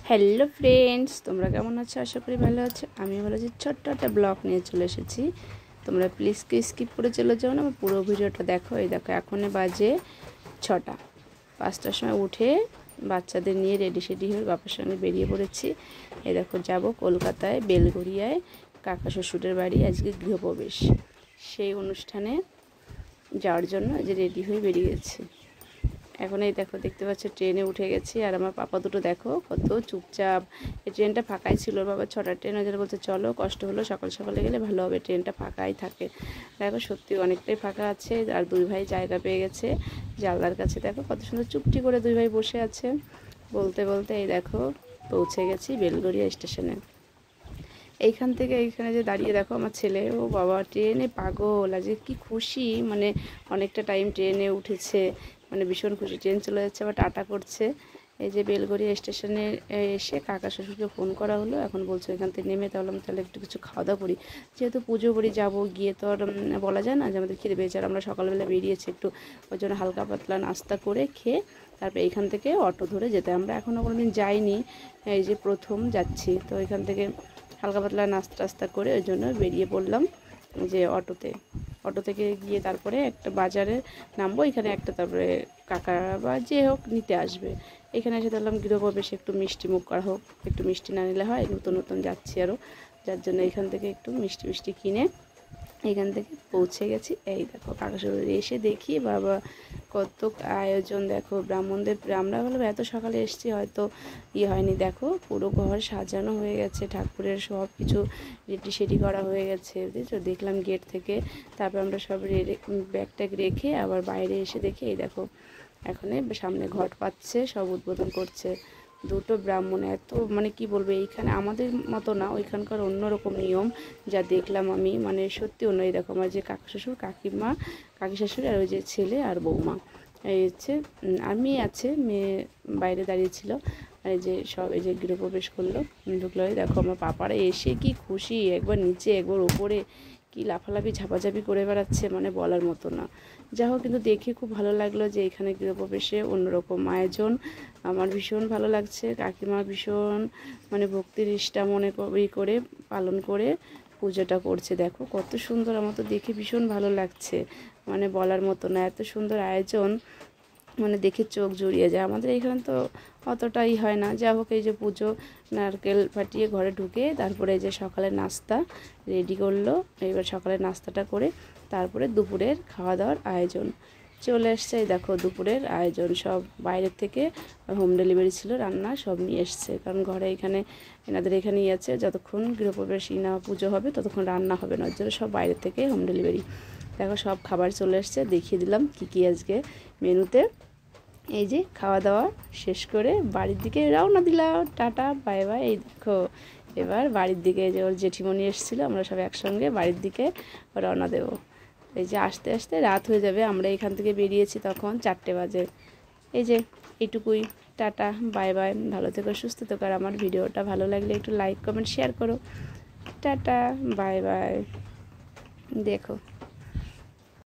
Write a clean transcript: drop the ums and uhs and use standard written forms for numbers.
Hello friends, তোমরা কেমন আছো? আশা করি ভালো আছো। আমি ভালো আছি। ছোট্ট একটা ব্লগ নিয়ে চলে এসেছি। তোমরা প্লিজ স্কিপ করে চলে যাও না, পুরো ভিডিওটা দেখো। এই দেখো, এখন বাজে 6টা। 5টার সময় উঠে বাচ্চাদের নিয়ে রেডি সেডি হয়ে বাবার সঙ্গে বেরিয়ে পড়েছি। এই দেখো, যাব কলকাতায় বেলঘরিয়ায় কাকা শ্বশুরের বাড়ি, আজকে গৃহপ্রবেশ। সেই অনুষ্ঠানে যাওয়ার জন্য যে রেডি হয়ে বেরিয়ে গেছি। এখন এই দেখো, দেখতে পাচ্ছ ট্রেনে উঠে গেছি। আর আমার পাপা দুটো দেখো কত চুপচাপ। এই ট্রেনটা ফাঁকাই ছিল। বাবা 6টার ট্রেন, ওই জন্য বলছে চলো, কষ্ট হলো, সকাল সকালে গেলে ভালো হবে, ট্রেনটা ফাঁকাই থাকে। দেখো সত্যি অনেকটাই ফাঁকা আছে। আর দুই ভাই জায়গা পেয়ে গেছে জানলার কাছে। দেখো কত সুন্দর চুপটি করে দুই ভাই বসে আছে। বলতে বলতে এই দেখো পৌঁছে গেছি বেলঘরিয়া স্টেশনে। এইখান থেকে এইখানে যে দাঁড়িয়ে দেখো আমার ছেলে, ও বাবা ট্রেনে পাগল। আজকে কি খুশি, মানে অনেকটা টাইম ট্রেনে উঠেছে, মানে ভীষণ খুশি। ট্রেন চলে যাচ্ছে, আবার টাটা করছে। এই যে বেলঘরিয়া স্টেশনে এসে কাকা শ্বশুরকে ফোন করা হলো। এখন বলছো এখান থেকে নেমে তাহলে একটু কিছু খাওয়া দাওয়া করি, যেহেতু পুজো বাড়ি যাবো, গিয়ে তো আর বলা যায় না যে আমাদের খিদে পেয়েছে। আর আমরা সকালবেলা বেরিয়েছি একটু, ওই জন্য হালকা পাতলা নাস্তা করে খেয়ে তারপর এইখান থেকে অটো ধরে যেতে। আমরা এখনও কোনো দিন যাইনি, এই যে প্রথম যাচ্ছি। তো এখান থেকে হালকা পাতলা নাস্তা করে ওই জন্য বেরিয়ে পড়লাম যে অটো থেকে গিয়ে তারপরে একটা বাজারে নামবো। এখানে একটা তারপরে কাকা বা যে হোক নিতে আসবে। এখানে এসে দেখলাম গৃহপ্রবেশে একটু মিষ্টি মুখ করা হোক, একটু মিষ্টি না নিলে হয়, নতুন নতুন যাচ্ছি আরও, যার জন্য এখান থেকে একটু মিষ্টি কিনে এখান থেকে পৌঁছে গেছি। এই দেখো কাকা শ্বশুর এসে দেখি বাবা কত আয়োজন। দেখো ব্রাহ্মণদের, আমরা বলবো এত সকালে এসেছি হয়তো হয়নি। দেখো পুরো ঘর সাজানো হয়ে গেছে, ঠাকুরের সব কিছু রেডি সেডি করা হয়ে গেছে, বুঝেছো? দেখলাম গেট থেকে। তারপর আমরা সব ব্যাগ ট্যাগ রেখে আবার বাইরে এসে দেখি এই দেখো এখানে সামনে ঘট পাচ্ছে, সব উদ্বোধন করছে দুটো ব্রাহ্মণ। এত মানে কি বলবো, এইখানে আমাদের মতো না, ওইখানকার অন্যরকম নিয়ম যা দেখলাম আমি, মানে সত্যি অন্য। এই দেখো আমার যে কাকা শ্বশুর, কাকিমা, কাকি শাশুড়ি আর ওই যে ছেলে আর বৌমা, এই হচ্ছে আর মেয়ে আছে, মেয়ে বাইরে দাঁড়িয়েছিল। আর এই যে সব এই যে গৃহপ্রবেশ করলো, ঢুকলো। এই দেখো আমার পাপারা এসে কি খুশি, একবার নিচে একবার ওপরে কি লাফালাফি ঝাপাঝাপি করে বেড়াচ্ছে, মানে বলার মতো না। যা হোক, কিন্তু দেখে খুব ভালো লাগলো যে এখানে গৃহপ্রবেশে অন্যরকম আয়োজন। আমার ভীষণ ভালো লাগছে। কাকিমা ভীষণ মানে ভক্তির নিষ্ঠা মনে করে পালন করে পুজোটা করছে। দেখো কত সুন্দর, আমার তো দেখে ভীষণ ভালো লাগছে, মানে বলার মতো না। এত সুন্দর আয়োজন, মানে দেখে চোখ জুড়িয়ে যায়। আমাদের এখানে তো অতটাই হয় না। যা হোক, এই যে পুজো নারকেল ফাটিয়ে ঘরে ঢুকে তারপরে এই যে সকালে নাস্তা রেডি করলো। এবার সকালে নাস্তাটা করে তারপরে দুপুরের খাওয়া দাওয়ার আয়োজন চলে এসছে। এই দেখো দুপুরের আয়োজন সব বাইরের থেকে হোম ডেলিভারি ছিল, রান্না সব নিয়ে এসছে। কারণ ঘরে এখানে এনাদের এখানেই আছে, যতক্ষণ গৃহপ্রবেশ না পুজো হবে ততক্ষণ রান্না হবে না, ওর জন্য সব বাইরের থেকে হোম ডেলিভারি। দেখো সব খাবার চলে এসছে, দেখিয়ে দিলাম কী আজকে মেনুতে। এই যে খাওয়া দাওয়া শেষ করে বাড়ির দিকে রওনা দিলাম। Tata bye bye. এই দেখো এবার বাড়ির দিকে, যে ওর জেঠিমণি এসেছিলো, আমরা সব একসঙ্গে বাড়ির দিকে রওনা দেবো। এই যে আস্তে আস্তে রাত হয়ে যাবে। আমরা এখান থেকে বেরিয়েছি তখন 4টে বাজে। এই যে এইটুকুই, টাটা বাই বাই। ভালো থেকো, সুস্থ থেকো। আর আমার ভিডিওটা ভালো লাগলে একটু লাইক কমেন্ট শেয়ার করো। Tata bye bye. দেখো।